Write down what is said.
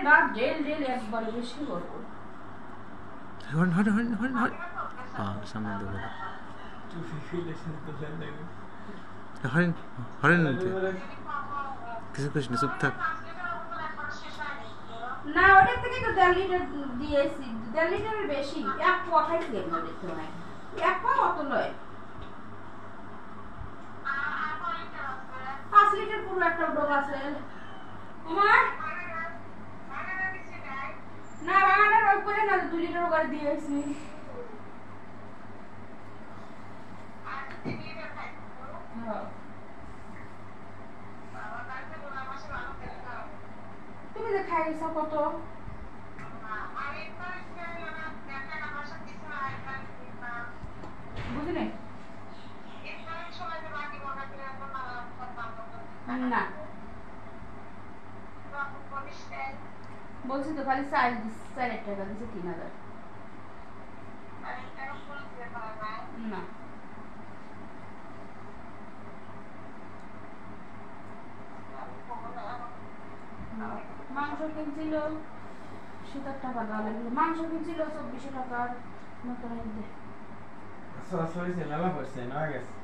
গাছ del del একবার বেশি করবো হন হন হন হন হন সামনে দেবো হরেন হরেন কিছু করিস না চুপ থাক না ওটার থেকে তো 1.5 লিটার দিয়েছি 1.5 লিটারের বেশি এক পোয়া খাইছি এগুলো দেখতে হয় এক পোয়া অত নয় 5 লিটার পুরো একটা ডোব আছে আমার না বাগানের ওই করে না 2 লিটার করে দিয়েছি তুমি যে খাই গেছো কত বুঝি নাই না বলছি তো খালি 4 টাকা দিচ্ছে 3000 না মাংস কিনছিল 70 টাকা দাম মাংস কিনছিল 2400 টাকার মতো রেখে সরাসরি সেলালা পড়ছে না গেছে